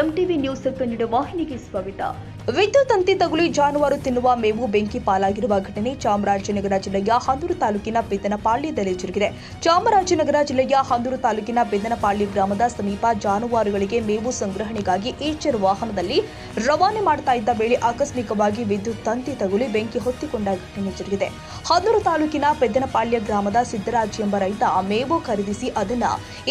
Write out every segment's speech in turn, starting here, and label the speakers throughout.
Speaker 1: MTV news Kannada ವಾಹಿನಿಗೆ ಸ್ವಾಗತ.
Speaker 2: ವಿದ್ಯುತ್ ತಂತಿ ತಗುಲಿ ಜಾನುವಾರು ತಿನ್ನುವ ಮೇವು ಬೆಂಕಿ ಪಾಲಾಗಿರುವ ಘಟನೆ ಚಾಮರಾಜನಗರ ಜಿಲ್ಲೆಯ ಹಂದೂರು ತಾಲೂಕಿನ ಬೆದ್ದನಪಾಳ್ಯದಲ್ಲಿ ಜರುಗಿದೆ. ಚಾಮರಾಜನಗರ ಜಿಲ್ಲೆಯ ಹಂದೂರು ತಾಲೂಕಿನ ಬೆದ್ದನಪಾಳ್ಯ ಗ್ರಾಮದ ಸಮೀಪ ಜಾನುವಾರುಗಳಿಗೆ ಮೇವು ಸಂಗ್ರಹಣೆಗಾಗಿ ಈಚರ್ ವಾಹನದಲ್ಲಿ ರವಾನೆ ಮಾಡ್ತಾ ಇದ್ದ ವೇಳೆ ಆಕಸ್ಮಿಕವಾಗಿ ವಿದ್ಯುತ್ ತಂತಿ ತಗುಲಿ ಬೆಂಕಿ ಹೊತ್ತಿಕೊಂಡ ಘಟನೆ ಜರುಗಿದೆ. ಹಂದೂರು ತಾಲೂಕಿನ ಬೆದ್ದನಪಾಳ್ಯ ಗ್ರಾಮದ ಸಿದ್ದರಾಜ್ ಎಂಬ ರೈತ ಮೇವು ಖರೀದಿಸಿ ಅದನ್ನ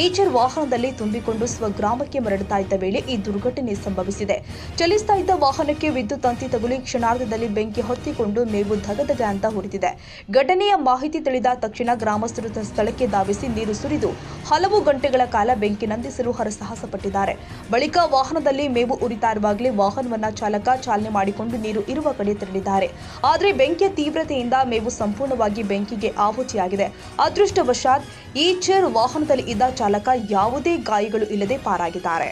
Speaker 2: ಈಚರ್ ವಾಹನದಲ್ಲಿ ತುಂಬಿಕೊಂಡು ಸ್ವಗ್ರಾಮಕ್ಕೆ ಮರಳುತ್ತಾ ಇದ್ದ ವೇಳೆ ಈ ದುರ್ಘಟನೆ ಸಂಭವಿಸಿದೆ. ಚಲಿಸ್ತಾ ಇದ್ದ ವಾಹನಕ್ಕೆ ವಿದ್ಯುತ್ ತಂತಿ ತಗುಲಿ ಕ್ಷಣಾರ್ಧದಲ್ಲಿ ಬೆಂಕಿ ಹೊತ್ತಿಕೊಂಡು ಮೇವು ಧಗಧಗ ಅಂತ ಉರಿದಿದೆ. ಘಟನೆಯ ಮಾಹಿತಿ ತಿಳಿದ ತಕ್ಷಣ ಗ್ರಾಮಸ್ಥರು ಸ್ಥಳಕ್ಕೆ ಧಾವಿಸಿ ನೀರು ಸುರಿದು ಹಲವು ಗಂಟೆಗಳ ಕಾಲ ಬೆಂಕಿ ನಂದಿಸಲು ಹರಸಾಹಸ ಪಟ್ಟಿದ್ದಾರೆ. ಬಳಿಕ ವಾಹನದಲ್ಲಿ ಮೇವು ಉರಿತಾ ಇರುವಾಗಲೇ ವಾಹನವನ್ನ ಚಾಲಕ ಚಾಲನೆ ಮಾಡಿಕೊಂಡು ನೀರು ಇರುವ ಕಡೆ ತೆರಳಿದ್ದಾರೆ. ಆದರೆ ಬೆಂಕಿಯ ತೀವ್ರತೆಯಿಂದ ಮೇವು ಸಂಪೂರ್ಣವಾಗಿ ಬೆಂಕಿಗೆ ಆಹುತಿಯಾಗಿದೆ. ಅದೃಷ್ಟವಶಾತ್ ಈಚರ್ ವಾಹನದಲ್ಲಿ ಇದ್ದ ಚಾಲಕ ಯಾವುದೇ ಗಾಯಗಳು ಇಲ್ಲದೆ ಪಾರಾಗಿದ್ದಾರೆ.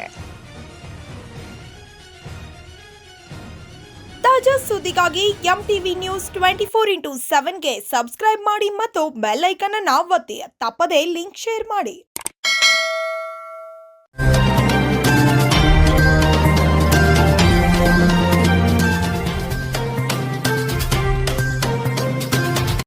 Speaker 3: ತಾಜಾ ಸುದ್ದಿಗಾಗಿ ಎಂಟಿವಿ ನ್ಯೂಸ್ 24x7ಗೆ ಸಬ್ಸ್ಕ್ರೈಬ್ ಮಾಡಿ ಮತ್ತು ಬೆಲ್ ಐಕಾನ್ ಅನ್ನು ಒತ್ತಿ. ತಪ್ಪದೇ ಲಿಂಕ್ ಶೇರ್ ಮಾಡಿ.